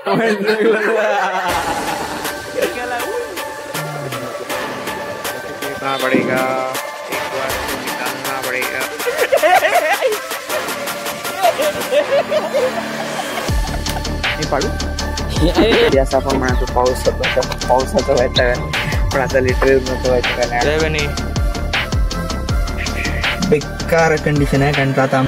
पड़ेगा एक बार तो निकालना पड़ेगा। मी पाडू असं आपण म्हणतो पावसाचं व्हायचं पण आता लिटरली व्हायचं का नाही बेकार कंडिशन आहे कारण आता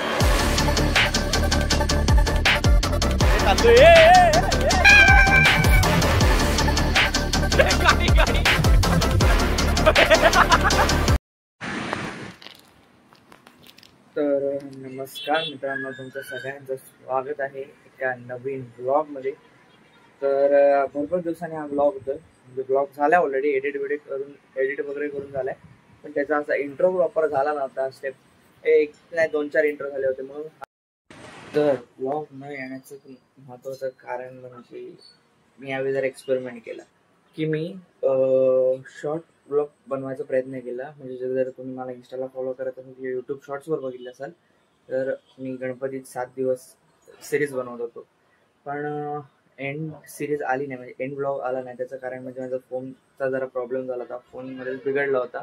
तर नमस्कार मित्रांनो, तुमचं सगळ्यांचं स्वागत आहे एका नवीन ब्लॉग मध्ये। तर भरपूर दिवसांनी हा ब्लॉग होतोय, म्हणजे ब्लॉग झाला ऑलरेडी, एडिट वगैरे करून झालाय, पण त्याचा असा इंट्रो प्रॉपर झाला नव्हता। स्टेप एक नाही 2-4 इंट्रो झाले होते म्हणून। तर ब्लॉग न येण्याचं महत्त्वाचं कारण म्हणजे मी यावेळी जर एक्सपेरिमेंट केला की मी शॉर्ट ब्लॉग बनवायचा प्रयत्न केला। म्हणजे जर तुम्ही मला इंस्टाला फॉलो करत असाल किंवा यूट्यूब शॉर्ट्सवर बघितलं असाल तर मी गणपतीत 7 दिवस सिरीज बनवत होतो, पण एंड सिरीज आली नाही, म्हणजे एंड ब्लॉग आला नाही। त्याचं कारण म्हणजे माझा फोनचा जरा प्रॉब्लेम झाला होता, फोनमध्ये बिघडला होता।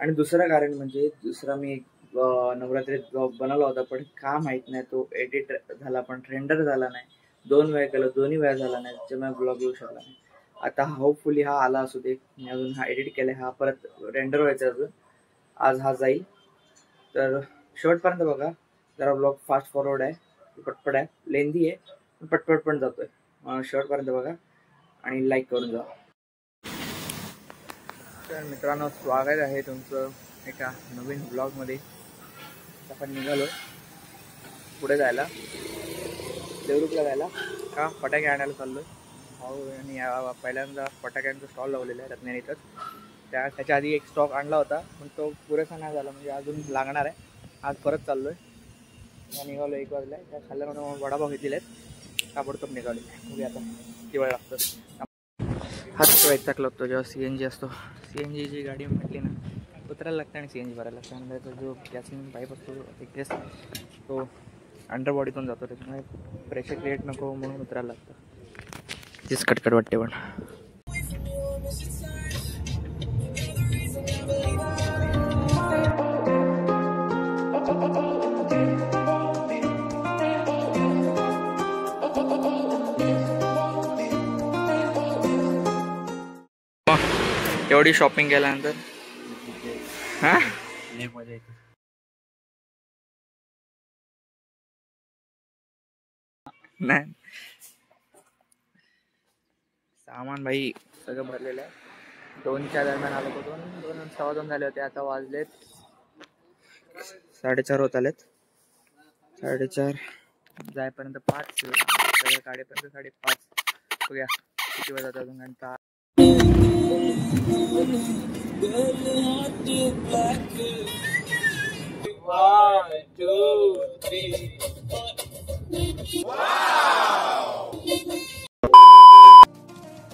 आणि दुसरं कारण म्हणजे मी एक नवरात्रीत ब्लॉग बनवला होता, पण का माहीत नाही तो एडिट झाला पण रेंडर झाला नाही। 2 वेळा केलं, दोन्ही वेळा झाला नाही, त्याच्यामुळे ब्लॉग येऊ शकला नाही। आता होपफुली हा आला असू दे, मी अजून हा एडिट केला, हा परत रेंडर व्हायचा अजून, आज हा जाईल। तर शेवटपर्यंत बघा, जरा ब्लॉग फास्ट फॉरवर्ड आहे, पटपट आहे, लेंदी आहे पण पटपट पण जातोय। शेवटपर्यंत बघा आणि लाईक करून जा। तर मित्रांनो, स्वागत आहे तुमचं एका नवीन ब्लॉगमध्ये। आपण निघालो पुढे जायला, देवरुखला जायला, का फटाके आणायला चाललोय। आणि पहिल्यांदा फटाक्यांचा स्टॉल लावलेला आहे रत्नागिरीतच। त्याच्या आधी एक स्टॉक आणला होता पण तो पुरेसा नाही झाला, म्हणजे अजून लागणार आहे। आज परत चाललोय, निघालो 1 वाजला, त्या खाल्ल्यामध्ये वडापाव घेतलेले आहेत, ताबडतोब निघालो। बघूया आता किती वेळ लागतो। हाच वैताग लागतो जेव्हा CNG असतो, CNG ची गाडी म्हटली ना उतरायला लागतं आणि CNG भरायला लागतं, आणि त्याचा जो गॅसिंग पाईप असतो एक्झॉस्ट तो अंडरबॉडीतून जातो, त्याच्यामुळे प्रेशर क्रिएट नको म्हणून उतरायला लागतं। तीच कटकट वाटते पण एवढी शॉपिंग केल्यानंतर हा मजा येते। नाही सामान भाई सगळं भरलेलं आहे। 2च्या दरम्यान आलो होतो, 2 सव्वा 2 झाले होते, आता वाजलेत 4:30 होत आलेत। 4:30 जायपर्यंत 5, सगळं काढेपर्यंत 5:30। बघूया किती वेळ जातात अजून। घंटा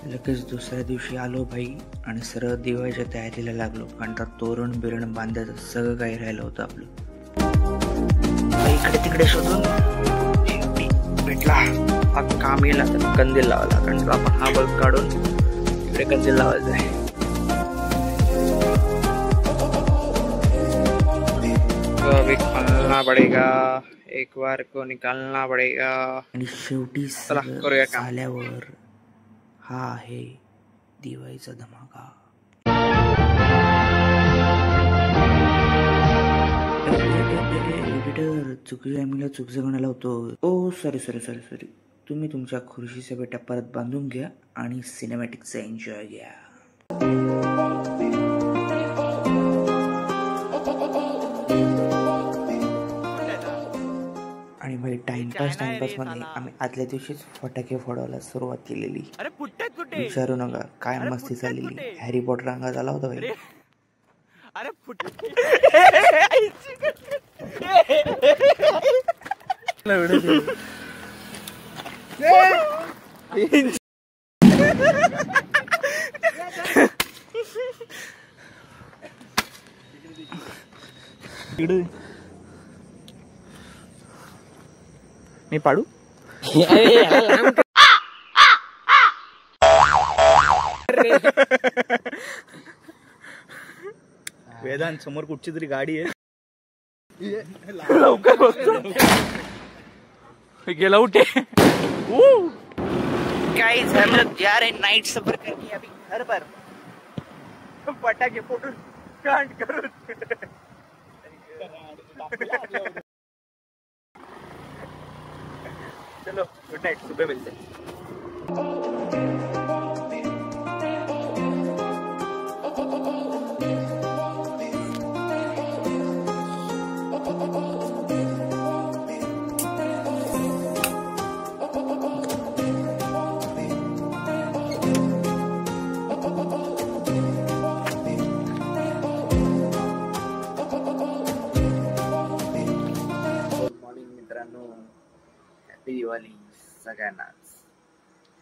लगेच दुसऱ्या दिवशी आलो भाई आणि सरळ दिवाळीच्या तयारीला लागलो, कारण तर तोरण बिरण बांधायचं सगळं काही राहिलं होतं आपलं। इकडे तिकडे शोधून भेटला हा काम येईल, आता कंदील लावायला, कारण आपण हा बल्ब काढून इकडे कंदील लावायचा आहे। निकालना पडेगा, एक बार को निकालना पडेगा। आणि शेवटी झाल्यावर हा आहे दिवाळीचा धमाका। एडिटर चुकीच्या चूक जगण्याला होतो। ओ सॉरी, तुम्ही तुमच्या खुर्शीच्या बेटा परत बांधून घ्या आणि सिनेमॅटिकचा एन्जॉय घ्या। आणि भाई टाइमपास मध्ये आम्ही आदल्या दिवशीच फटाके फोडायला सुरुवात केलेली। विचारू नका काय मस्ती चाललेली, हॅरी पॉटर अंगात आला होता भाई। मी पाडू वेदांत समोर कुठची तरी गाडी आहे. लवकर बसतो गेला उठे गाइस हम लोग जा रहे हैं नाइट सफर करके अभी घर पर पटाखे फोड़ून कांड करून चलो गुड नाइट सुबह मिलते हैं. हॅपी दिवाळी सगळ्यांनाच.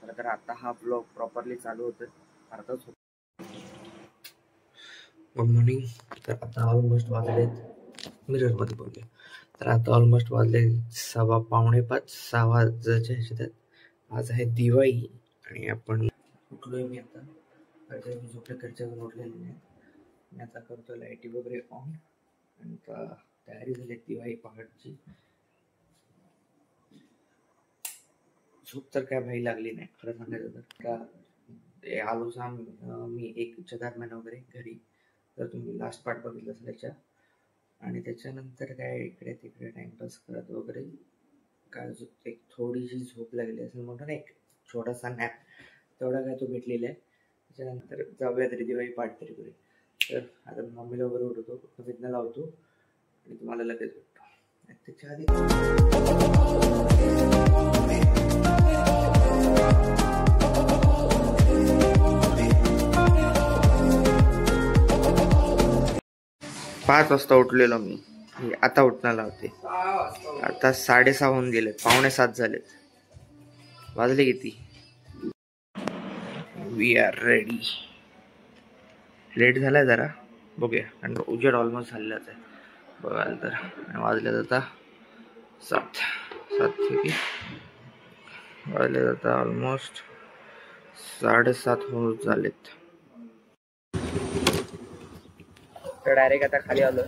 खरं तर आता हा ब्लॉग प्रॉपरली चालू होतोय अर्धाच होतो. Good morning. तर आता ऑलमोस्ट वाजलेत मिररमध्ये बोलले तर आता ऑलमोस्ट वाजले 5:15 वाजायच्या ह्याच्यात. आज आहे दिवाळी आणि आपण उठलोय. मी आता झोपले घरच्या उठलेले नाही. मी आता करतो लाईटी वगैरे ऑन आणि तयारी झाली दिवाळी पहाटची. झोप तर काय भाई लागली नाही खरं सांगायचं तर. का आलो मी 1च्या दरम्यान वगैरे घरी. तर तुम्ही लास्ट पार्ट बघितलं असेल त्याच्या. आणि त्याच्यानंतर काय इकडे तिकडे टाइमपास करत वगैरे काय एक थोडीशी झोप लागली असेल म्हणून एक छोटासा नॅप तेवढा काय तो भेटलेला आहे. त्याच्यानंतर जाऊया तरी दिवाळी पाठ तरी करू. तर आता मम्मीला वगैरे उठवतो विज्ञा लावतो आणि तुम्हाला लगेच भेटतो. त्याच्या आधी 5 वाजता उठलेलो मी. आता उठण्याला होते. आता 6:30 होऊन गेलेत. 6:45 झालेत. वाजले किती. We R ready. लेट झालाय जरा बघूया कारण उजेड ऑलमोस्ट झालेलाच आहे बघायला तर. वाजले आता 7 वाजले आता ऑलमोस्ट 7:30 होत झालेत. तर डायरेक्ट आता खाली आलो.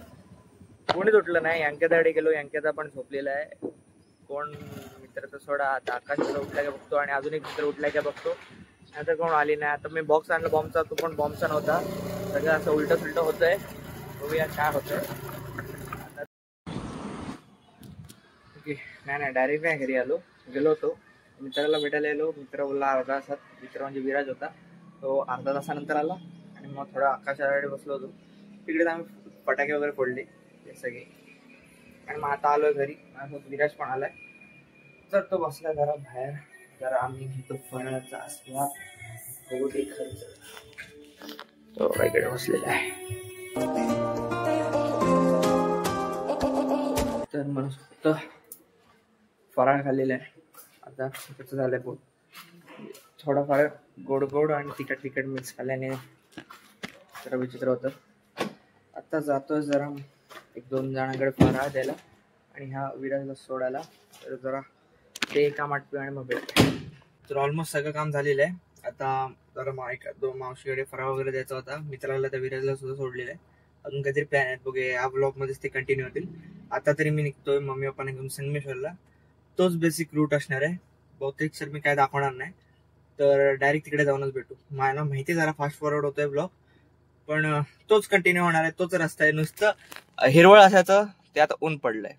कोणीच उठलं नाही. यांक्याकडे गेलो. यांक्याचा पण झोपलेला आहे. कोण मित्र तर सोडा. आता आकाश उठलाय का बघतो आणि अजून एक मित्र उठलाय का बघतो. नंतर कोण आली नाही. आता मी बॉक्स आणला बॉम्बचा. तो पण बॉम्बचा नव्हता. सगळं असं उलट सुलट होतंय. बघूया काय होतंय. ओके नाही डायरेक्ट नाही घरी आलो. गेलो होतो मित्राला भेटायला गेलो. मित्र बोलला अर्धा तासात. मित्र म्हणजे विराज होता. तो अर्धा तासानंतर आला आणि मग थोडा आकाशाकडे बसलो होतो. तिकडे आम्ही फटाके वगैरे फोडले ते सगळे आणि मग आता आलोय घरी. माझ्यासोबत विराज पण आलाय. तर तो बसला जरा बाहेर. जरा आम्ही घेतो फळाचा आस्वाद. बघू ते खर्च. तो इकडे बसलेला आहे. तर मला फक्त फराळ खाल्लेला आहे. आता कसं झालंय पोट. थोडाफार गोड गोड आणि तिखट मिक्स खाल्ल्याने जरा विचित्र होतं. आता जातोय जरा 1-2 जणांकडे फराळ द्यायला आणि ह्या विराजला सोडायला. तर जरा ते काम आटपे आणि मग भेट. तर ऑलमोस्ट सगळं काम झालेलं आहे. आता जरा मावशीकडे फराळ वगैरे द्यायचा होता. मित्राला त्या विराजला सुद्धा सोडलेलं आहे. अजून काहीतरी प्लॅन आहेत बघूया. या ब्लॉग मध्येच ते कंटिन्यू होतील. आता तरी मी निघतोय मम्मी पप्पाने घेऊन संगमेश्वरला. तोच बेसिक रूट असणार आहे. बहुतेक सर मी काय दाखवणार नाही. तर डायरेक्ट तिकडे जाऊनच भेटू. मला माहिती जरा फास्ट फॉरवर्ड होतोय ब्लॉग पण तोच कंटिन्यू होणार आहे. तोच रस्ता आहे. नुसतं हिरवळ असायचं ते आता ऊन पडलंय.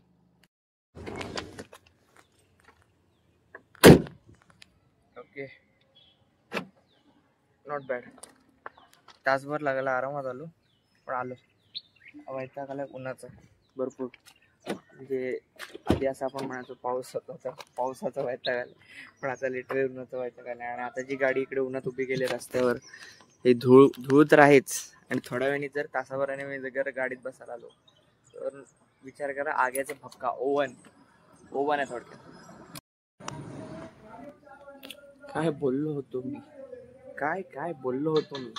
Okay not bad. तासभर लागला आरामात आलो पण आलो. वैताग आलाय उन्हाचा भरपूर. म्हणजे आधी असं आपण म्हणायचो पाऊस होता पावसाचा वैताग आला पण आता लिटरली उन्हाचा वैताग आला. आणि आता जी गाडी इकडे उन्हात उभी केली रस्त्यावर हे धूळ तर आहेच. आणि थोड्या वेळाने जर तासाभराने मी जर गाडीत बसायला आलो तर विचार करा आग्याचा भपका. ओव्हन आहे थोडक्यात. काय बोललो होतो मी.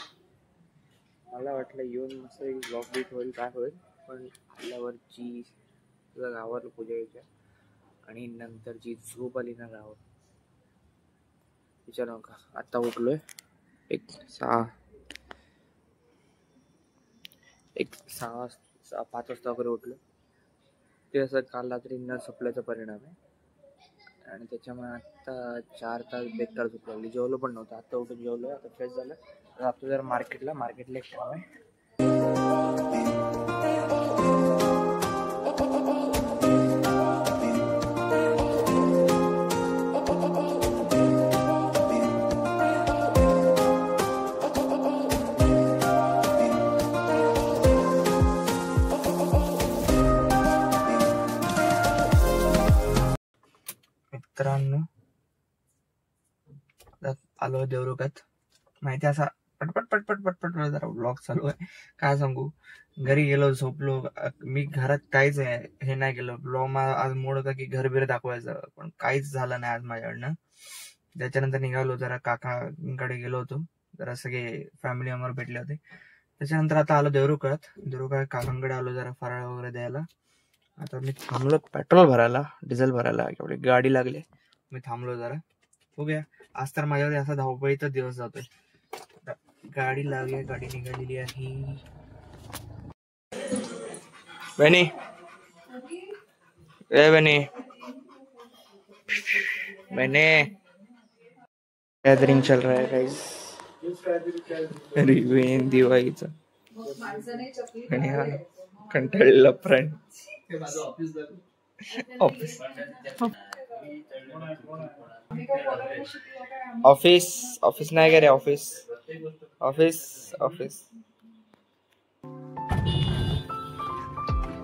मला वाटलं येऊन मस्त ब्लॉग बीट होईल काय होईल पण आल्यावरची तुझ्या गावाला पूजा यायच्या आणि नंतरची झोप आली ना गावात विचारू नका. आता उठलोय 6 एक 5 वाजता वगैरे उठलो. ते असं काल रात्री न झोपल्याचा परिणाम आहे. आणि त्याच्यामुळे आता 4 तास बेकार झोप लागली. जेवलो पण नव्हतं. आता उठून जेवलो, आता फ्रेश झालं. आता जरा मार्केटला एक काम आहे. मित्रांनो आलो देवरुगात. माहिती असा पटपट जरा ब्लॉग चालू आहे. काय सांगू, घरी गेलो, झोपलो. मी घरात काहीच हे नाही केलं. ब्लॉग आज मूड होता की घर बिर दाखवायचं, पण काहीच झालं नाही आज माझ्याकडनं. त्याच्यानंतर निघालो, जरा काकांकडे गेलो होतो, जरा सगळे फॅमिली मेंबर भेटले होते. त्याच्यानंतर आता आलो देवरुगात काकांकडे आलो, जरा फराळ वगैरे द्यायला. आता मी थांबलो पेट्रोल भरायला, डिझेल भरायला. एवढी गाडी लागली, मी थांबलो जरा. बघूया, आज तर माझ्यावर असा धावपळीचा दिवस जातोय. गाडी लागली, गाडी निघालेली आहे. बनी गैदरिंग चल रहा है गाइस. रिव्यू दिवाळीचा कंटाळलेला फ्रेंड. ऑफिस नाही का रे? ऑफिस.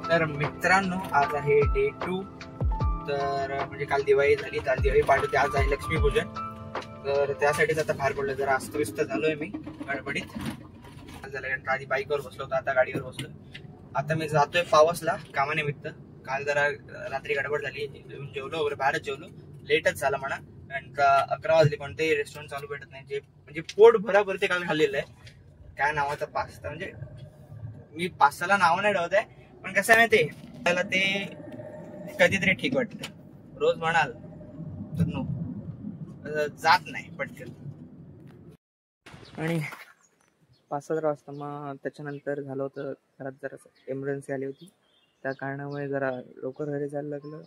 तर मित्रांनो, आज आहे डे 2. तर म्हणजे काल दिवाळी झाली, काल दिवाळी पाठवते, आज आहे लक्ष्मीपूजन. तर त्यासाठीच आता बाहेर पडलो. जरा अस्तव्यस्त झालोय मी गडबडीत. आधी बाईकवर बसलो होतो, आता गाडीवर बसलो. आता मी जातोय पावसला कामानिमित्त. काल जरा रात्री गडबड झाली, जेवलो वगैरे बाहेरच जेवलो, लेटच झाला म्हणा. आणि 11 वाजले. कोणतेही रेस्टॉरंट चालू भेटत नाही. जे म्हणजे पोट भराभर ते काल खाल्लेलं आहे. काय नावाचा पास्ता, म्हणजे मी पास्ताला नाव नाही ठेवत आहे, पण कसं आहे माहिती, त्याला ते कधीतरी ठीक वाटतं. रोज म्हणाल तर नो, जात नाही पटकन. आणि 5-7 वाजता मग त्याच्यानंतर झालं होतं घरात जरा एमर्जन्सी आली होती, त्या कारणामुळे जरा लवकर घरी जायला लागलं.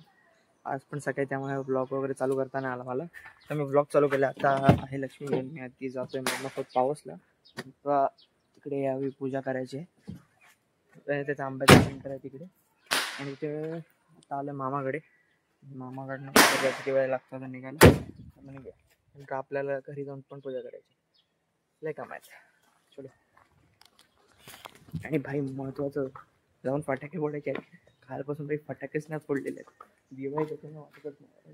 आज पण सकाळी, त्यामुळे ब्लॉग वगैरे चालू करताना आला मला. तर मी ब्लॉग चालू केला. आता आहे लक्ष्मी, मी आधी जातोय मग पावसला. तिकडे यावी, पूजा करायची आहे. त्याचा आंब्याचा सेंटर आहे तिकडे. आणि ते आता आलं मामाकडनं किती वेळ लागतो तर निघायला. नंतर आपल्याला घरी जाऊन पण पूजा करायची. लय काम आहेत. चलो. आणि भाई महत्वाचं, जाऊन फटाके फोडायचे आहेत. कालपासून काही फटाकेच नाही फोडलेले आहेत. दिवाळी त्याच्याने वाटतच नाही.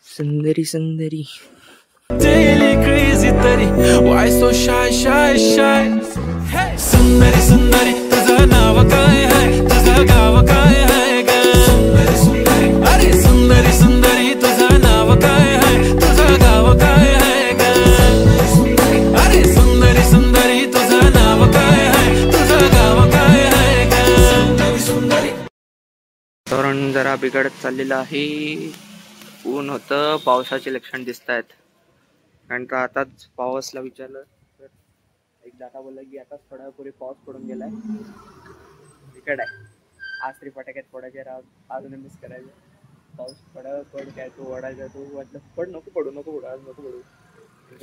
सुंदरी Daily crazy तरी why so shy सुंदरी तुझं नाव काय आहे, तुझं गाव काय आहे ग? अरे सुंदरी तुझं नाव काय आहे, तुझं गाव काय आहे ग? अरे सुंदरी तुझं नाव काय आहे, तुझं गाव काय आहे ग? धोरण जरा बिघडत चाललेलं आहे. ऊन होतं, पावसाचे लक्षण दिसत आहेत. कारण का आताच पावसला विचारलं तर एक दादा बोलला की आताच थोडा वेळापूर्वी पाऊस पडून गेलाय. बिकट आहे. आज तरी फटाक्यात फोडायचे, अजून मिस करायचं. पाऊस पड काय तू ओढायचा, तू वाटलं पड, नको पडू आज नको पडू.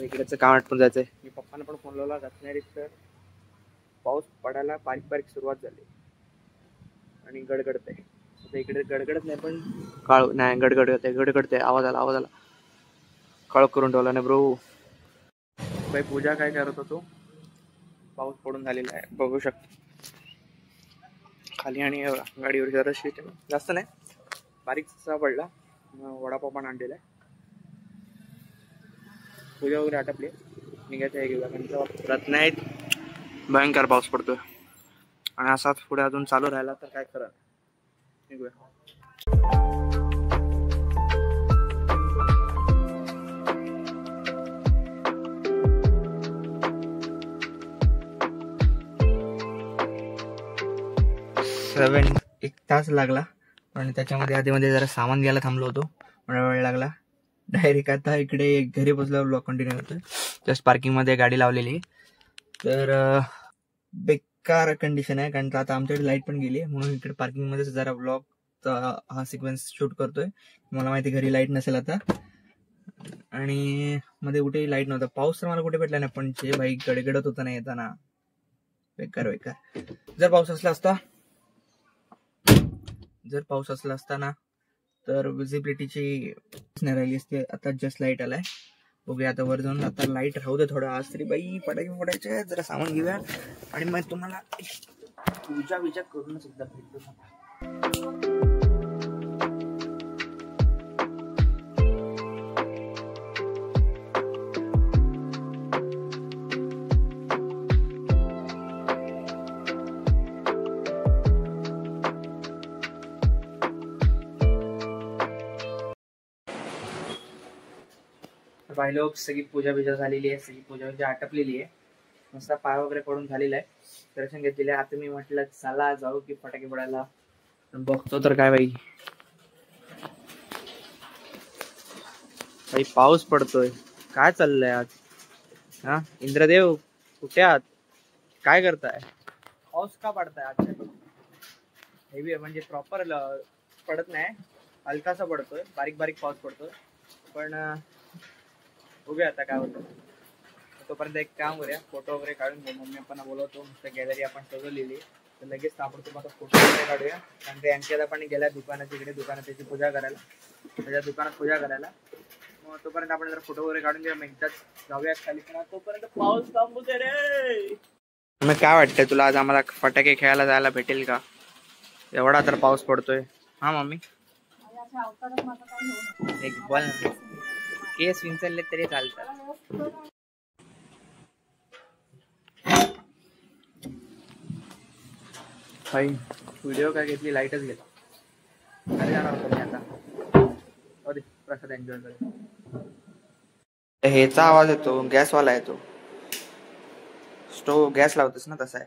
इकडेचं काम आटपून जायचंय. मी पप्पांना पण फोन लावला रत्नागिरीत, तर पाऊस पडायला बारीक सुरुवात झाली आणि गडगडत आहे. इकडे गडगडत नाही, पण काळ नाही, गडगडते. आवाज आला. काळ करून ठेवला नाही ब्रो. बाई पूजा काय करत होतो, पाऊस पडून झालेला आहे, बघू शकतो खाली. आणि गाडीवर जरा शीट जास्त नाही, बारीकसा पडला. वडापाव पण आणलेला आहे. पूजा वगैरे आटपली, निघायचं आहे घेऊया. कारण रत्नागिरीत भयंकर पाऊस पडतोय आणि असाच पुढे अजून चालू राहिला तर काय खरं. निघूया. 1 तास लागला. आणि त्याच्यामध्ये आधीमध्ये जरा सामान घ्यायला थांबलो होतो, मला वेळ लागला. डायरेक्ट आता इकडे घरी बसल्यावर ब्लॉग कंटिन्यू होतो. जस्ट पार्किंग मध्ये गाडी लावलेली. तर बेकार कंडिशन आहे, कारण आता आमच्याकडे लाईट पण गेली आहे, म्हणून इकडे पार्किंग मध्येच जरा ब्लॉग हा सिक्वेन्स शूट करतोय. मला माहिती घरी लाईट नसेल आता, आणि मध्ये कुठेही लाईट नव्हता. पाऊस तर मला कुठे भेटला नाही, पण जे भाई गडगडत होता ना येताना, बेकार बेकार. जर पाऊस असला असता ना तर विजिबिलिटीची नाही राहिली असते. आता जस्ट लाईट आलाय, बघूया आता वर जाऊन. आता लाईट राहू दे थोडं, आज तरी बाई फटाके फोडायचे, जरा सामान घेऊया आणि मग तुम्हाला पूजा विजा करूनच एकदा भेटतो. भाई लोक सगळी पूजा बिजा झालेली आहे, सगळी पूजा बिजा आटपलेली आहे, मस्त पाय वगैरे पडून झालेला आहे, दर्शन घेतलेले आहे. आता मी म्हटलं चला जाऊ की फटाके फोडायला. बघतो तर काय बाई पाऊस पडतोय, काय चाललंय आज? हा इंद्रदेव कुठे आहात, काय करताय? पाऊस का पडताय आजच्या? हेवी म्हणजे प्रॉपर पडत नाही, हलकासा पडतोय, बारीक बारीक पाऊस पडतोय. पण बघूया आता काय होतं. तोपर्यंत एक काम करूया, फोटो वगैरे काढून घेऊ. मम्मी आपण बोलवतो, नुसतं गॅलरी आपण सजवलेली, तर लगेच ताबडतोब आता फोटो वगैरे काढूया. कारण ते आणखी पण गेल्या दुकानाच्या इकडे, दुकानात त्याची पूजा करायला, त्याच्या दुकानात पूजा करायला. मग तोपर्यंत आपण जरा फोटो वगैरे काढून घेऊया, एकदाच जाऊया खाली. पण तोपर्यंत पाऊस थांबू दे रे. मग काय वाटतंय तुला, आज आम्हाला फटाके खेळायला जायला भेटेल का? एवढा तर पाऊस पडतोय. हा मम्मी एक बोल, केस विंचरले तरी चालतात. भाई व्हिडिओ काय घेतली, लाईटच गेला. अरे जाणार होतो मी आता. अरे प्रसाद एन्जॉय कर. ह्याचा आवाज येतो, गॅसवाला येतो. स्टोव गॅस लावतोस ना, तसा आहे.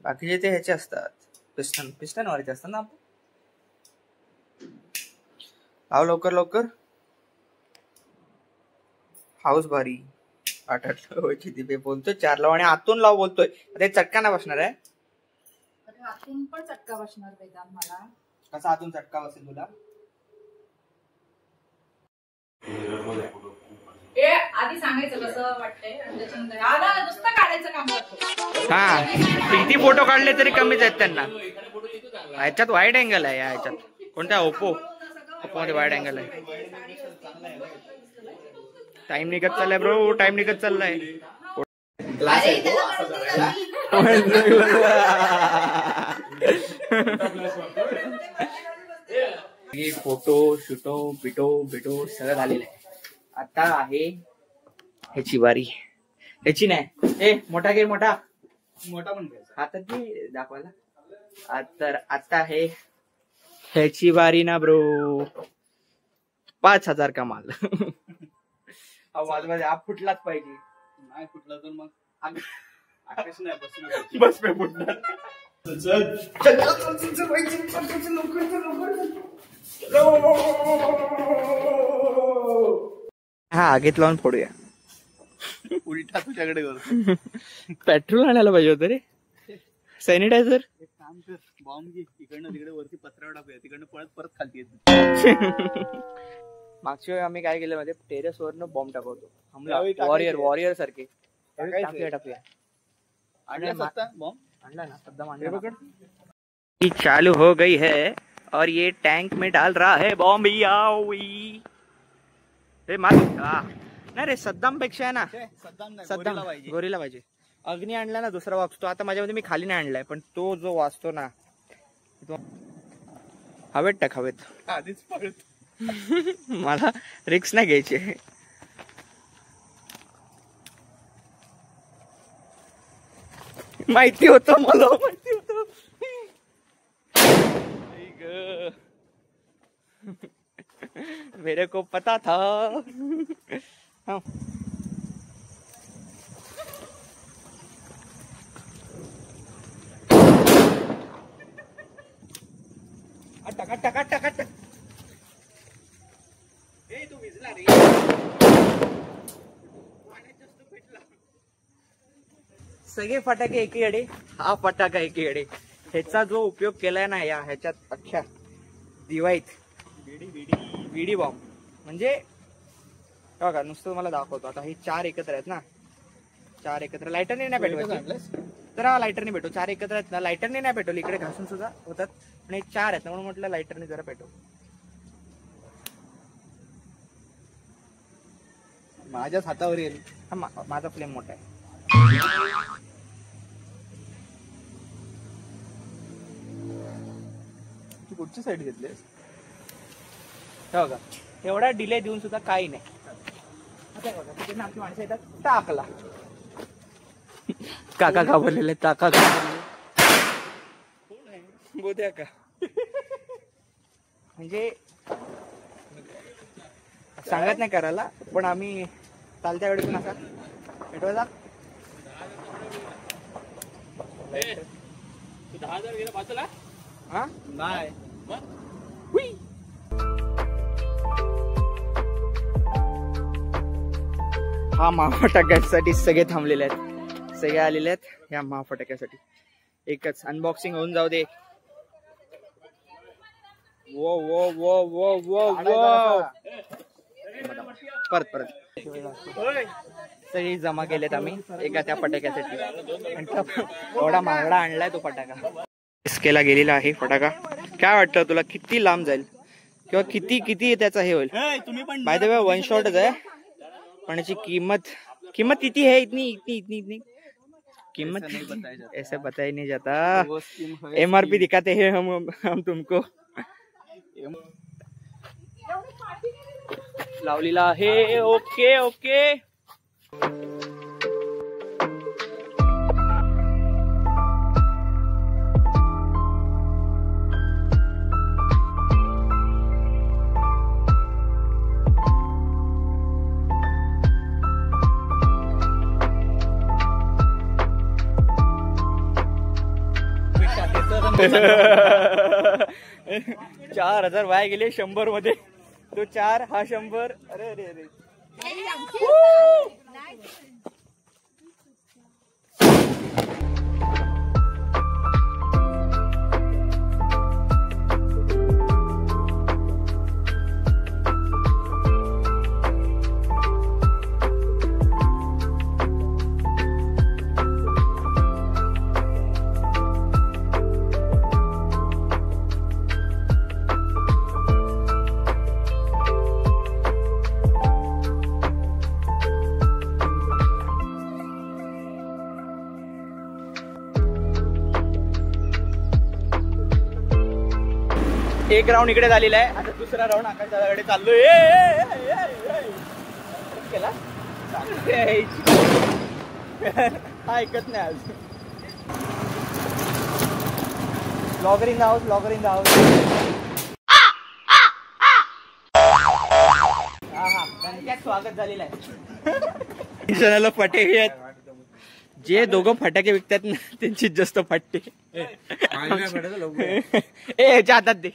बाकीचे ते ह्याचे असतात, पिस्टन वाले असतात ना. लाव लवकर लवकर. हाऊस भारी आठवची दिबे बोलतोय 4 लाव आणि आतून लाव बोलतोय. ते चटका नाही बसणार आहे? आतून पण चटका बसणार वेदांत. मला कसा आतून चटका बसेल तुला? आधी सांगायचं कसं वाटतंय, नुसतं काढायचं काम करतो. हा किती फोटो काढले तरी कमीच आहेत त्यांना. ह्याच्यात वाईड अँगल आहे, ह्याच्यात कोणत्या ओप्पो मध्ये वाईड अँगल आहे. टाइम निघत चाललाय ब्रो, टाइम निघत चाललाय. फोटो शूटो बिटो सगळं झालेलं आहे. आता आहे ह्याची बारी. ह्याची नाही, ए मोठा घे, मोठा पण हातात घे दाखवायला. तर आता आहे ह्याची बारी ना ब्रो. 5000 कमाल. आवाज आप फुटलाच पाहिजे. नाही फुटला तर मग आकाश नाही बस पे फुटणार. हा आगीत लावून फोडूया. उलटा तुझ्याकडे करू. पेट्रोल आणायला पाहिजे होतं रे. सॅनिटायझर. एक काम कर, बॉम्ब घे, इकडनं तिकडे वरती पत्र्यावर टाकूया, तिकडनं परत खालती येत. मागच्या वेळी आम्ही काय केलं मध्ये, टेरेस वरनं बॉम्ब टाकवतो. वॉरियर सारखे टाकूया. आणला ना सद्दाम आणला. चालू हो गई है और ये टैंक में डाल रहा है बॉम्ब. नाही रे, सद्दाम पेक्षा आहे ना, सद्दाम गोरीला पाहिजे. अग्नी आणला ना, दुसरा वाचतो. आता माझ्यामध्ये मी खाली नाही आणलाय, पण तो जो वाचतो ना हवेत टाक, हवेत. आधीच पळत. मला रिक्स नाही घ्यायची. माहिती होतं मला, माहिती होतं. मेरे को पता था. हाँ. टका ए तू भिजला रे. पाण्यात जास्त पेटला. सगळे फटाके एकीकडे, हा फटाका एकीकडे. ह्याचा जो उपयोग केलाय ना या ह्याच्यात अख्ख्या दिवाळीत, विडी बॉम्ब म्हणजे बघा नुसतं मला दाखवतो. आता हे 4 एकत्र आहेत ना, 4 एकत्र लायटरने नाही पेटवायचे तर हा लायटरने पेटव. 4 एकत्र आहेत ना, लायटरने नाही पेटवले, इकडे घासून सुद्धा होतात. आणि 4 आहेत ना म्हणून म्हटलं लायटरने जरा पेटव. माझ्याच हातावर येईल. माझा फ्लेम मोठा आहे. तू कुठची साईड घेतलीस? बघा एवढा डिले देऊन सुद्धा काही नाही. आता बघा तिथे आमची माणसं येतात, टाकला. काका घाबरलेले, काका घाबरलेले. बोध्या का म्हणजे सांगत नाही करायला, पण आम्ही चालत्या वेळेतून असा पेटवायचा. 10,000 गेला बाजूला. हा नाही हा महाफटाक्यासाठी सगळे थांबलेले आहेत, सगळे आलेले आहेत या महाफटाक्यासाठी. एकच अनबॉक्सिंग होऊन जाऊ दे. वो वो वो वो वो वो परत सगळी जमा केलेत आम्ही एका त्या फटाक्यासाठी. एवढा महागडा आणलाय तो फटाका. केला गेलेला आहे फटाका. काय वाटतं तुला किती लांब जाईल किंवा किती त्याचा हे होईल? बाय द वे 1 शॉटच आहे, पण याची किंमत किती है? इतनी कीमत ऐसे बताया नहीं जाता. MRP दिखाते हैं हम तुमको. लावलेला आहे. Okay okay. $4,000 वाया गेले 100 मध्ये. तो 4 हा 100. अरे अरे अरे एक राऊंड इकडे झालेला आहे. आता दुसरा राऊंड आकाश दादाकडे चाललोय. केला हा ऐकत नाही आज. Blogger in the house, blogger in the house. हा स्वागत झालेलं आहे. फटाके आहेत. जे दोघं फटाके विकतात ना त्यांची जास्त फाटते. ह्याच्या हातात दे,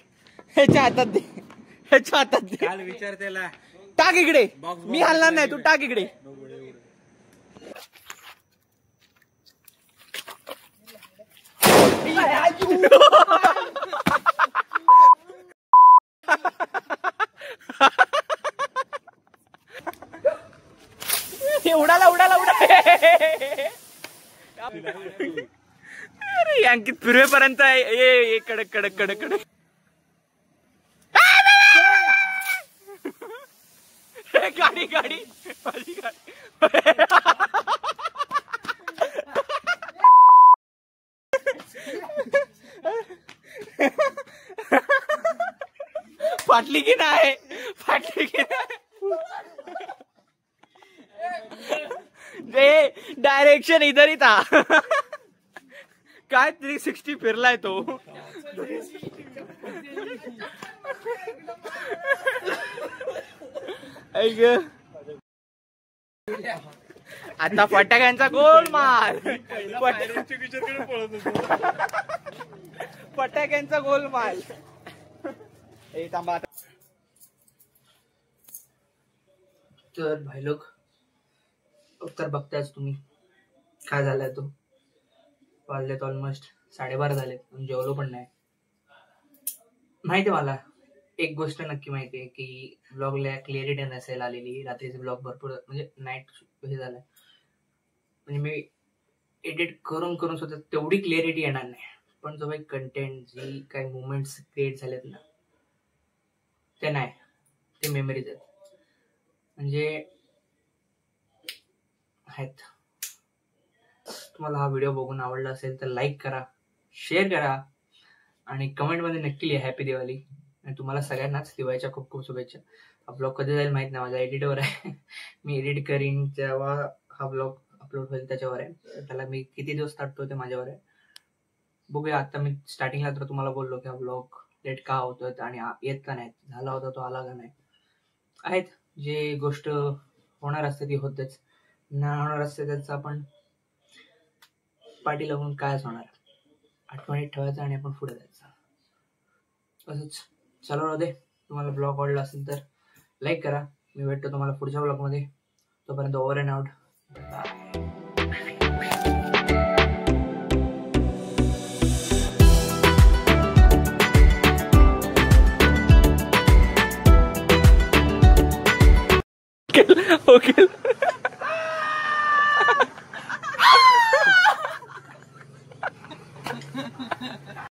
ह्याच्या हातात दे, ह्याच्या हातात दे. काल विचार त्याला टाक इकडे. मी हलणार नाही, तू टाक इकडे. उडाला उडाला उडा. अरे अंकित फिरवेपर्यंत ये कडक कडक कडक कडक. गाडी गाडी माझी गाडी. फाटली की नाही? फाटली की नाही? डायरेक्शन इधर ही था. काय 360 फिरलाय तो. आता फटाक्यांचा गोलमाल. फटाक्यांचा गोलमाल. थांबा. तर भाई लोक उत्तर बघतायच तुम्ही काय झालाय तो. वाजलेत ऑलमोस्ट 12:30 झालेत, जेवलो पण नाही. माहिती आहे मला एक गोष्ट नक्की माहिती आहे की ब्लॉगला क्लिअरिटी नसेल आलेली. रात्रीचे ब्लॉग भरपूर म्हणजे नाईट हे झालंय, म्हणजे मी एडिट करून करून सुद्धा तेवढी क्लिअरिटी येणार नाही. पण जो काही कंटेंट, जी काही मुवमेंट्स क्रिएट झालेत ना, ते नाही, ते मेमरीज आहेत. म्हणजे आहेत. तुम्हाला हा व्हिडिओ बघून आवडला असेल तर लाईक करा, शेअर करा आणि कमेंटमध्ये नक्की लिहा हॅपी दिवाळी. आणि तुम्हाला सगळ्यांनाच दिवाळीच्या खूप खूप शुभेच्छा. हा ब्लॉग कधी जाईल माहित नाही, माझ्या एडिटवर आहे. मी एडिट करीन जेव्हा हा ब्लॉग अपलोड होईल त्याच्यावर आहे. त्याला मी किती दिवस काढतो ते माझ्यावर आहे. बघूया. आता मी स्टार्टिंगला तर तुम्हाला बोललो की हा ब्लॉग लेट का होतोय आणि येत का नाही, झाला होता तो आला का नाही. आहेत जे गोष्ट होणार असते ती होतेच, ना होणार असते त्याचं आपण पाठी लागून कायच होणार. आठवणीत ठेवायचं आणि आपण पुढे जायचं. असंच चालू राहू दे. तुम्हाला ब्लॉग आवडला असेल तर लाईक करा. मी भेटतो तुम्हाला पुढच्या ब्लॉगमध्ये. तोपर्यंत ओव्हर अँड आउट. ओके